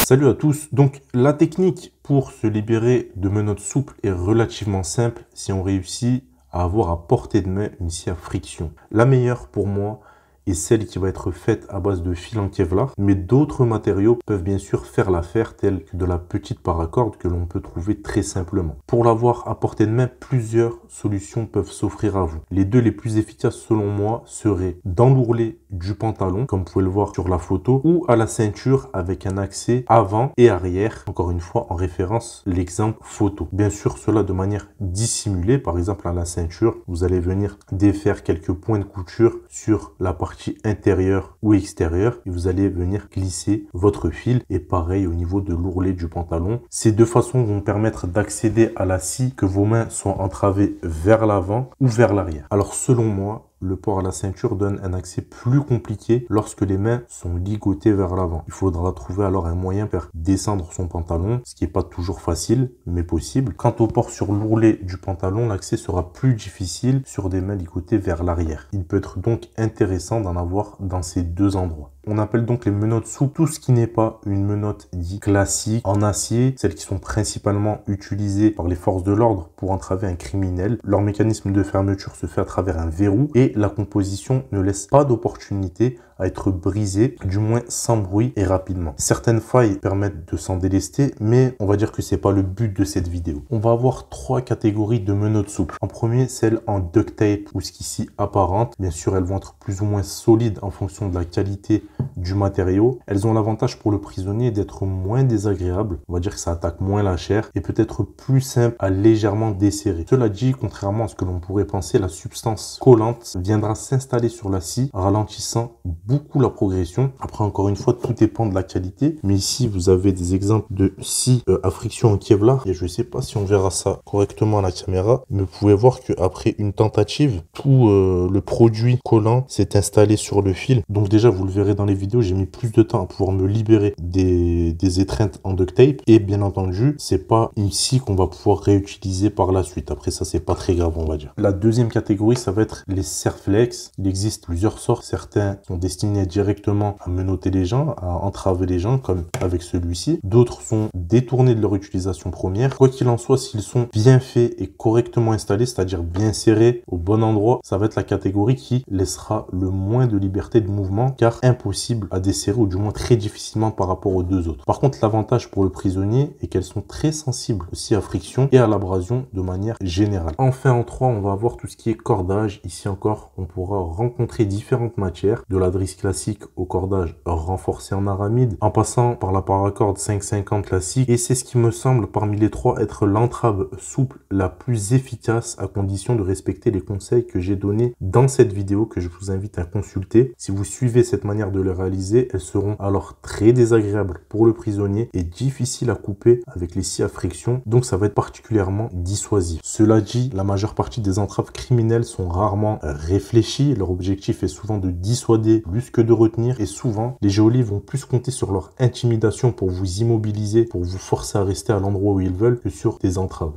Salut à tous. Donc la technique pour se libérer de menottes souples est relativement simple si on réussit à avoir à portée de main une scie à friction. La meilleure pour moi est celle qui va être faite à base de fil en Kevlar, mais d'autres matériaux peuvent bien sûr faire l'affaire, tels que de la petite paracorde que l'on peut trouver très simplement. Pour l'avoir à portée de main, plusieurs solutions peuvent s'offrir à vous. Les deux les plus efficaces selon moi seraient dans l'ourlet du pantalon, comme vous pouvez le voir sur la photo, ou à la ceinture avec un accès avant et arrière, encore une fois en référence l'exemple photo. Bien sûr cela de manière dissimulée, par exemple à la ceinture, vous allez venir défaire quelques points de couture sur la partie intérieure ou extérieure et vous allez venir glisser votre fil, et pareil au niveau de l'ourlet du pantalon. Ces deux façons vont permettre d'accéder à la scie, que vos mains soient entravées vers l'avant ou vers l'arrière. Alors selon moi, le port à la ceinture donne un accès plus compliqué lorsque les mains sont ligotées vers l'avant. Il faudra trouver alors un moyen de faire descendre son pantalon, ce qui n'est pas toujours facile, mais possible. Quant au port sur l'ourlet du pantalon, l'accès sera plus difficile sur des mains ligotées vers l'arrière. Il peut être donc intéressant d'en avoir dans ces deux endroits. On appelle donc les menottes souples tout ce qui n'est pas une menotte dite classique en acier, celles qui sont principalement utilisées par les forces de l'ordre pour entraver un criminel. Leur mécanisme de fermeture se fait à travers un verrou et la composition ne laisse pas d'opportunité à être brisée, du moins sans bruit et rapidement. Certaines failles permettent de s'en délester, mais on va dire que c'est pas le but de cette vidéo. On va avoir trois catégories de menottes souples. En premier, celles en duct tape ou scie apparente. Bien sûr, elles vont être plus ou moins solides en fonction de la qualité du matériau. Elles ont l'avantage pour le prisonnier d'être moins désagréables. On va dire que ça attaque moins la chair et peut-être plus simple à légèrement desserrer. Cela dit, contrairement à ce que l'on pourrait penser, la substance collante viendra s'installer sur la scie, ralentissant beaucoup la progression. Après, encore une fois, tout dépend de la qualité. Mais ici, vous avez des exemples de scie à friction en Kevlar. Et je ne sais pas si on verra ça correctement à la caméra, mais vous pouvez voir qu'après une tentative, tout le produit collant s'est installé sur le fil. Donc déjà, vous le verrez dans les vidéos, j'ai mis plus de temps à pouvoir me libérer des étreintes en duct tape. Et bien entendu, c'est pas une scie qu'on va pouvoir réutiliser par la suite. Après ça, c'est pas très grave, on va dire. La deuxième catégorie, ça va être les serre-flex. Il existe plusieurs sortes. Certains sont destinés directement à menotter les gens, à entraver les gens, comme avec celui-ci. D'autres sont détournés de leur utilisation première. Quoi qu'il en soit, s'ils sont bien faits et correctement installés, c'est-à-dire bien serrés au bon endroit, ça va être la catégorie qui laissera le moins de liberté de mouvement, car impossible à desserrer, ou du moins très difficilement par rapport aux deux autres. Par contre, l'avantage pour le prisonnier est qu'elles sont très sensibles aussi à friction et à l'abrasion de manière générale. Enfin, en 3, on va avoir tout ce qui est cordage. Ici encore, on pourra rencontrer différentes matières, de la drisse classique au cordage renforcé en aramide, en passant par la paracorde 550 classique, et c'est ce qui me semble parmi les trois être l'entrave souple la plus efficace, à condition de respecter les conseils que j'ai donnés dans cette vidéo, que je vous invite à consulter. Si vous suivez cette manière de les réaliser, elles seront alors très désagréables pour le prisonnier et difficiles à couper avec les scies à friction, donc ça va être particulièrement dissuasif. Cela dit, la majeure partie des entraves criminelles sont rarement réfléchies, leur objectif est souvent de dissuader plus que de retenir, et souvent les geôliers vont plus compter sur leur intimidation pour vous immobiliser, pour vous forcer à rester à l'endroit où ils veulent, que sur des entraves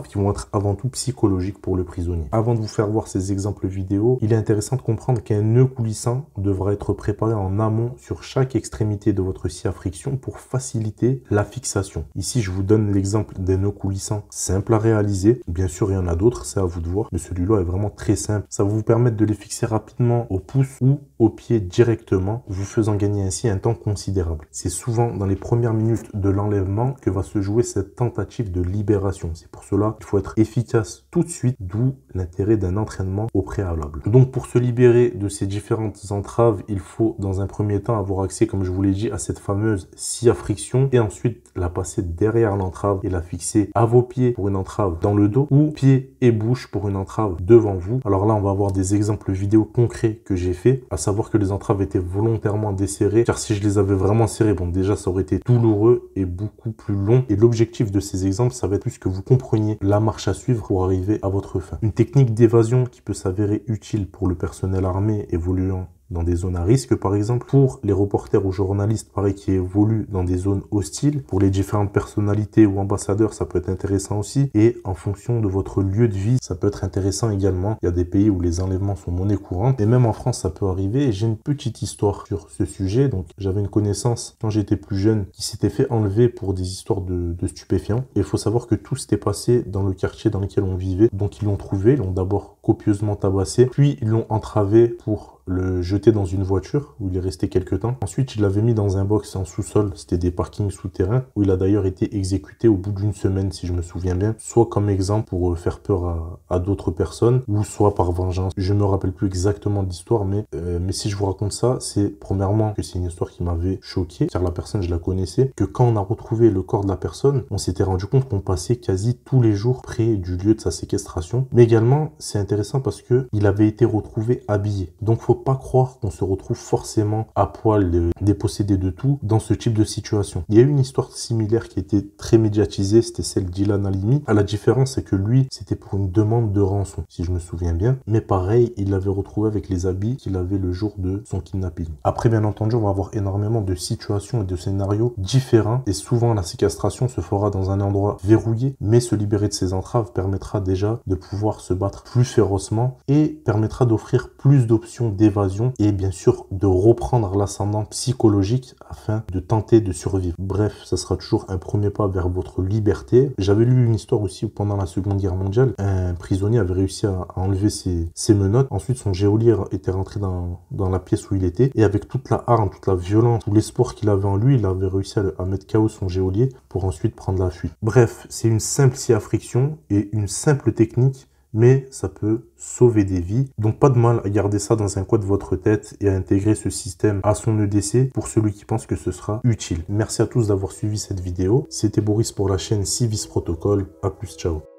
qui vont être avant tout psychologiques pour le prisonnier. Avant de vous faire voir ces exemples vidéo, il est intéressant de comprendre qu'un nœud coulissant devra être préparé en amont sur chaque extrémité de votre scie à friction pour faciliter la fixation. Ici, je vous donne l'exemple d'un nœud coulissant simple à réaliser. Bien sûr, il y en a d'autres, c'est à vous de voir, mais celui-là est vraiment très simple. Ça va vous permettre de les fixer rapidement au pouce ou au pied directement, vous faisant gagner ainsi un temps considérable. C'est souvent dans les premières minutes de l'enlèvement que va se jouer cette tentative de libération. C'est pour cela qu'il faut être efficace tout de suite, d'où l'intérêt d'un entraînement au préalable. Donc pour se libérer de ces différentes entraves, il faut dans un premier temps avoir accès, comme je vous l'ai dit, à cette fameuse scie à friction, et ensuite la passer derrière l'entrave et la fixer à vos pieds pour une entrave dans le dos, ou pieds et bouche pour une entrave devant vous. Alors là, on va avoir des exemples vidéo concrets que j'ai fait, à savoir que les entraves étaient volontairement desserrées, car si je les avais vraiment serrées, bon déjà ça aurait été douloureux et beaucoup plus long, et l'objectif de ces exemples, ça va être plus que vous compreniez la marche à suivre pour arriver à votre fin. Une technique d'évasion qui peut s'avérer utile pour le personnel armé évoluant dans des zones à risque, par exemple. Pour les reporters ou journalistes, pareil, qui évoluent dans des zones hostiles. Pour les différentes personnalités ou ambassadeurs, ça peut être intéressant aussi. Et en fonction de votre lieu de vie, ça peut être intéressant également. Il y a des pays où les enlèvements sont monnaie courante. Et même en France, ça peut arriver. Et j'ai une petite histoire sur ce sujet. Donc, j'avais une connaissance, quand j'étais plus jeune, qui s'était fait enlever pour des histoires de stupéfiants. Et il faut savoir que tout s'était passé dans le quartier dans lequel on vivait. Donc, ils l'ont trouvé. Ils l'ont d'abord copieusement tabassé. Puis, ils l'ont entravé pour le jeter dans une voiture où il est resté quelques temps. Ensuite, il l'avait mis dans un box en sous-sol. C'était des parkings souterrains où il a d'ailleurs été exécuté au bout d'une semaine, si je me souviens bien. Soit comme exemple pour faire peur à d'autres personnes ou soit par vengeance. Je me rappelle plus exactement de l'histoire, mais si je vous raconte ça, c'est premièrement que c'est une histoire qui m'avait choqué, car la personne, je la connaissais, que quand on a retrouvé le corps de la personne, on s'était rendu compte qu'on passait quasi tous les jours près du lieu de sa séquestration. Mais également, c'est intéressant parce que il avait été retrouvé habillé. Donc, faut pas croire qu'on se retrouve forcément à poil, dépossédé de tout dans ce type de situation. Il y a eu une histoire similaire qui était très médiatisée, c'était celle d'Ilan Halimi. La différence, c'est que lui, c'était pour une demande de rançon, si je me souviens bien. Mais pareil, il l'avait retrouvé avec les habits qu'il avait le jour de son kidnapping. Après, bien entendu, on va avoir énormément de situations et de scénarios différents. Et souvent, la séquestration se fera dans un endroit verrouillé, mais se libérer de ses entraves permettra déjà de pouvoir se battre plus férocement et permettra d'offrir plus d'options d'évasion et bien sûr de reprendre l'ascendant psychologique afin de tenter de survivre. Bref, ça sera toujours un premier pas vers votre liberté. J'avais lu une histoire aussi où pendant la Seconde Guerre mondiale, un prisonnier avait réussi à enlever ses menottes. Ensuite, son geôlier était rentré dans la pièce où il était et avec toute la hargne, toute la violence, tout l'espoir qu'il avait en lui, il avait réussi à mettre KO son geôlier pour ensuite prendre la fuite. Bref, c'est une simple scie à friction et une simple technique, mais ça peut sauver des vies. Donc pas de mal à garder ça dans un coin de votre tête et à intégrer ce système à son EDC pour celui qui pense que ce sera utile. Merci à tous d'avoir suivi cette vidéo. C'était Boris pour la chaîne Civis Protocol. À plus, ciao.